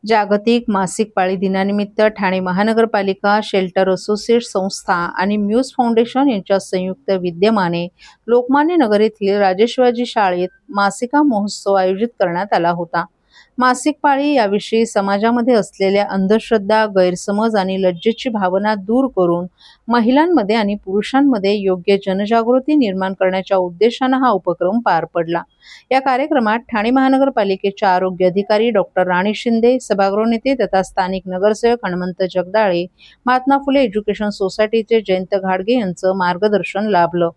जागतिक मासिक पाळी दिनानिमित्त ठाणे महानगरपालिका, शेल्टर असोसिएट संस्था आणि म्यूज फाउंडेशन यांच्या संयुक्त विद्यमाने लोकमान्य नगर येथील राजेशिवाजी शाळेत मासिका महोत्सव आयोजित करण्यात आला होता. मासिक पाळी याविषयी समाजामध्ये असलेल्या अंधश्रद्धा, गैरसमज आणि लज्जेची भावना दूर करून महिलांमध्ये आणि पुरुषांमध्ये योग्य जनजागृती निर्माण करण्याच्या उद्देशाने हा उपक्रम पार पडला. या कार्यक्रमात ठाणे महानगरपालिकेच्या आरोग्य अधिकारी डॉक्टर राणी शिंदे, सभागृह नेते तथा स्थानिक नगरसेवक हनुमंत जगदाळे, महात्मा फुले एज्युकेशन सोसायटीचे जयंत घाडगे यांचं मार्गदर्शन लाभलं.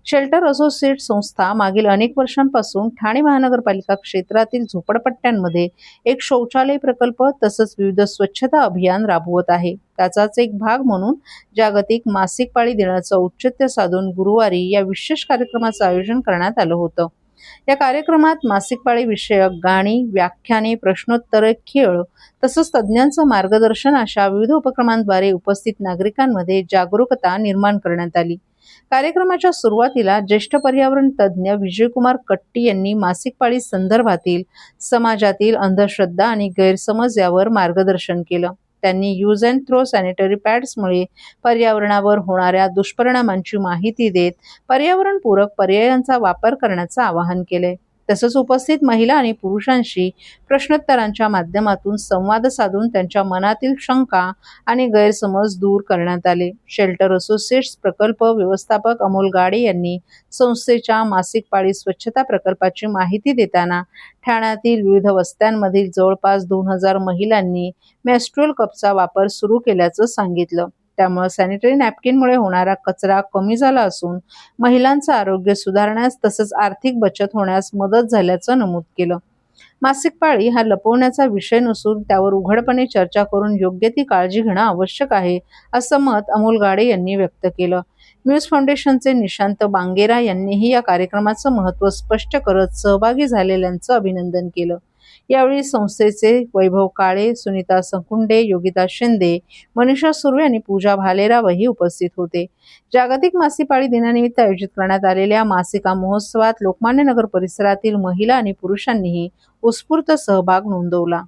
शेल्टर असोसिएट संस्था मागील अनेक वर्षांपासून ठाणे महानगरपालिका क्षेत्रातील झोपडपट्ट्यांमध्ये एक शौचालय प्रकल्प तसंच विविध स्वच्छता अभियान राबवत आहे. त्याचाच एक भाग म्हणून जागतिक मासिक पाळी दिनाचं औचित्य साधून गुरुवारी या विशेष कार्यक्रमाचं आयोजन करण्यात आलं होतं. या कार्यक्रमात मासिक पाळी विषयक गाणी, व्याख्याने, प्रश्नोत्तरे, खेळ तसंच तज्ज्ञांचं मार्गदर्शन अशा विविध उपक्रमांद्वारे उपस्थित नागरिकांमध्ये जागरूकता निर्माण करण्यात आली. कार्यक्रमाच्या सुरुवातीला ज्येष्ठ पर्यावरण तज्ज्ञ विजयकुमार कट्टी यांनी मासिक पाळी संदर्भातील समाजातील अंधश्रद्धा आणि गैरसमज यावर मार्गदर्शन केलं. त्यांनी यूज अँड थ्रो सॅनिटरी पॅड्समुळे पर्यावरणावर होणाऱ्या दुष्परिणामांची माहिती देत पर्यावरणपूरक पर्यायांचा वापर करण्याचं आवाहन केले. तसंच उपस्थित महिला आणि पुरुषांशी प्रश्नोत्तरांच्या माध्यमातून संवाद साधून त्यांच्या मनातील शंका आणि गैरसमज दूर करण्यात आले. शेल्टर असोसिएट्स प्रकल्प व्यवस्थापक अमोल गाडे यांनी संस्थेच्या मासिक पाळी स्वच्छता प्रकल्पाची माहिती देताना ठाण्यातील विविध वस्त्यांमधील जवळपास 2000 महिलांनी मेन्स्ट्रुअल कपचा वापर सुरू केल्याचं सांगितलं. त्यामुळे सॅनिटरी नॅपकिनमुळे होणारा कचरा कमी झाला असून महिलांचं आरोग्य सुधारण्यास तसंच आर्थिक बचत होण्यास मदत झाल्याचं नमूद केलं. मासिक पाळी हा लपवण्याचा विषय नसून त्यावर उघडपणे चर्चा करून योग्य ती काळजी घेणं आवश्यक आहे, असं मत अमोल गाडे यांनी व्यक्त केलं. म्यूज फाउंडेशनचे निशांत बांगेरा यांनीही या कार्यक्रमाचं महत्त्व स्पष्ट करत सहभागी झालेल्यांचं अभिनंदन केलं. यावेळी संस्थेचे वैभव काळे, सुनीता संकुंडे, योगिता शिंदे, मनीषा सुर्वे आणि पूजा भालेरावही उपस्थित होते. जागतिक मासिक पाळी दिनानिमित्त आयोजित करण्यात आलेल्या मासिका महोत्सवात लोकमान्य नगर परिसरातील महिला आणि पुरुषांनीही उत्स्फूर्त सहभाग नोंदवला.